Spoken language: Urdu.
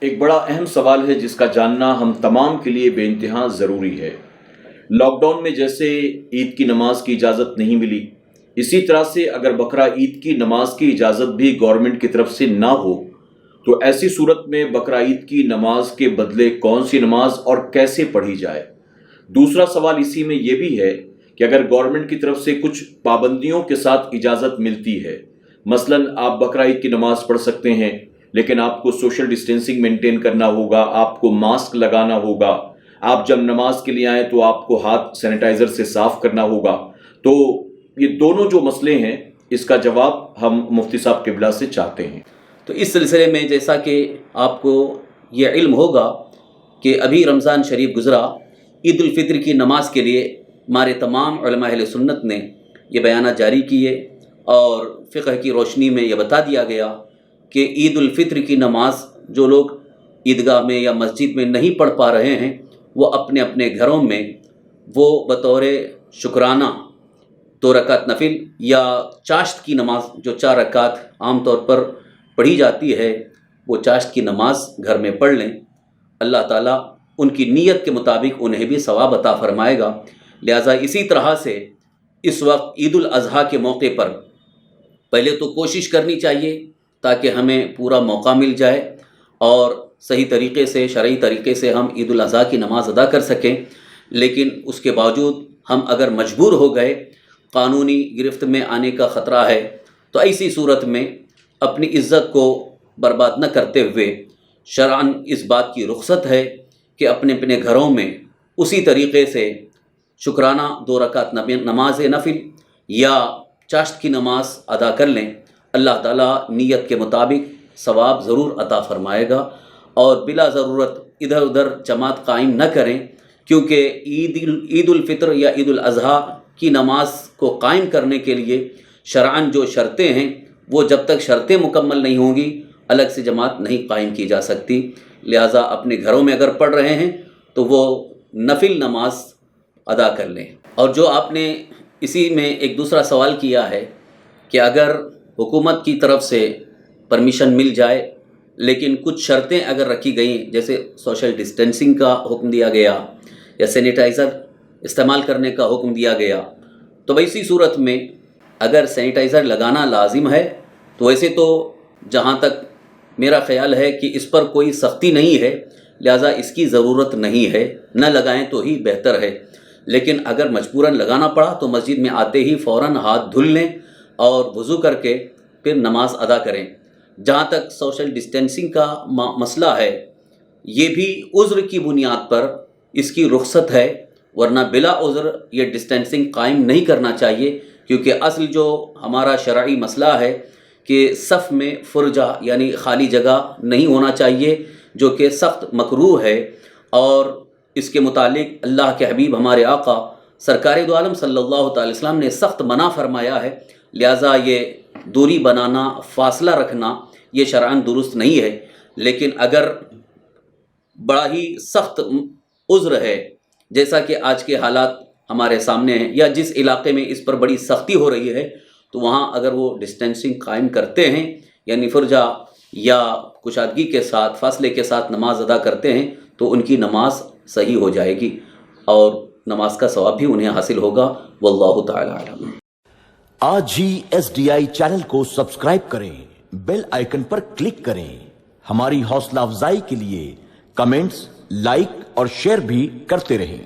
ایک بڑا اہم سوال ہے جس کا جاننا ہم تمام کے لیے بے انتہا ضروری ہے۔ لاک ڈاؤن میں جیسے عید کی نماز کی اجازت نہیں ملی، اسی طرح سے اگر بقرہ عید کی نماز کی اجازت بھی گورنمنٹ کی طرف سے نہ ہو تو ایسی صورت میں بقرہ عید کی نماز کے بدلے کون سی نماز اور کیسے پڑھی جائے؟ دوسرا سوال اسی میں یہ بھی ہے کہ اگر گورنمنٹ کی طرف سے کچھ پابندیوں کے ساتھ اجازت ملتی ہے، مثلاً آپ بقرہ عید کی نماز پڑھ سکتے ہیں لیکن آپ کو سوشل ڈسٹینسنگ مینٹین کرنا ہوگا، آپ کو ماسک لگانا ہوگا، آپ جب نماز کے لیے آئیں تو آپ کو ہاتھ سینیٹائزر سے صاف کرنا ہوگا، تو یہ دونوں جو مسئلے ہیں اس کا جواب ہم مفتی صاحب قبلہ سے چاہتے ہیں۔ تو اس سلسلے میں جیسا کہ آپ کو یہ علم ہوگا کہ ابھی رمضان شریف گزرا، عید الفطر کی نماز کے لیے ہمارے تمام علماء اہل سنت نے یہ بیانات جاری کیے اور فقہ کی روشنی میں یہ بتا دیا گیا کہ عید الفطر کی نماز جو لوگ عیدگاہ میں یا مسجد میں نہیں پڑھ پا رہے ہیں وہ اپنے اپنے گھروں میں وہ بطور شکرانہ 2 رکعت نفل یا چاشت کی نماز جو 4 رکعت عام طور پر پڑھی جاتی ہے وہ چاشت کی نماز گھر میں پڑھ لیں۔ اللہ تعالیٰ ان کی نیت کے مطابق انہیں بھی ثواب عطا فرمائے گا۔ لہٰذا اسی طرح سے اس وقت عید الاضحیٰ کے موقع پر پہلے تو کوشش کرنی چاہیے تاکہ ہمیں پورا موقع مل جائے اور صحیح طریقے سے شرعی طریقے سے ہم عید الاضحیٰ کی نماز ادا کر سکیں، لیکن اس کے باوجود ہم اگر مجبور ہو گئے، قانونی گرفت میں آنے کا خطرہ ہے، تو ایسی صورت میں اپنی عزت کو برباد نہ کرتے ہوئے شرعاً اس بات کی رخصت ہے کہ اپنے اپنے گھروں میں اسی طریقے سے شکرانہ 2 رکعت نماز نفل یا چاشت کی نماز ادا کر لیں۔ اللہ تعالیٰ نیت کے مطابق ثواب ضرور عطا فرمائے گا، اور بلا ضرورت ادھر ادھر جماعت قائم نہ کریں، کیونکہ عید الفطر یا عید الاضحیٰ کی نماز کو قائم کرنے کے لیے شرعاً جو شرطیں ہیں وہ جب تک شرطیں مکمل نہیں ہوں گی الگ سے جماعت نہیں قائم کی جا سکتی۔ لہٰذا اپنے گھروں میں اگر پڑھ رہے ہیں تو وہ نفل نماز ادا کر لیں۔ اور جو آپ نے اسی میں ایک دوسرا سوال کیا ہے کہ اگر حکومت کی طرف سے پرمیشن مل جائے لیکن کچھ شرطیں اگر رکھی گئیں، جیسے سوشل ڈسٹینسنگ کا حکم دیا گیا یا سینیٹائزر استعمال کرنے کا حکم دیا گیا، تو ویسی صورت میں اگر سینیٹائزر لگانا لازم ہے تو ویسے تو جہاں تک میرا خیال ہے کہ اس پر کوئی سختی نہیں ہے، لہٰذا اس کی ضرورت نہیں ہے، نہ لگائیں تو ہی بہتر ہے۔ لیکن اگر مجبوراً لگانا پڑا تو مسجد میں آتے ہی فوراً ہاتھ دھل لیں اور وضو کر کے پھر نماز ادا کریں۔ جہاں تک سوشل ڈسٹینسنگ کا مسئلہ ہے، یہ بھی عذر کی بنیاد پر اس کی رخصت ہے، ورنہ بلا عذر یہ ڈسٹینسنگ قائم نہیں کرنا چاہیے، کیونکہ اصل جو ہمارا شرعی مسئلہ ہے کہ صف میں فرجہ یعنی خالی جگہ نہیں ہونا چاہیے، جو کہ سخت مکروہ ہے، اور اس کے متعلق اللہ کے حبیب ہمارے آقا سرکار دو عالم صلی اللہ تعالی وسلم نے سخت منع فرمایا ہے۔ لہٰذا یہ دوری بنانا، فاصلہ رکھنا یہ شرعاً درست نہیں ہے۔ لیکن اگر بڑا ہی سخت عذر ہے، جیسا کہ آج کے حالات ہمارے سامنے ہیں، یا جس علاقے میں اس پر بڑی سختی ہو رہی ہے، تو وہاں اگر وہ ڈسٹینسنگ قائم کرتے ہیں یعنی فرجہ یا کشادگی کے ساتھ فاصلے کے ساتھ نماز ادا کرتے ہیں تو ان کی نماز صحیح ہو جائے گی اور نماز کا ثواب بھی انہیں حاصل ہوگا۔ واللہ تعالی اعلم۔ آج ہی SDI چینل کو سبسکرائب کریں، بیل آئیکن پر کلک کریں۔ ہماری حوصلہ افزائی کے لیے کمنٹس، لائک اور شیئر بھی کرتے رہیں۔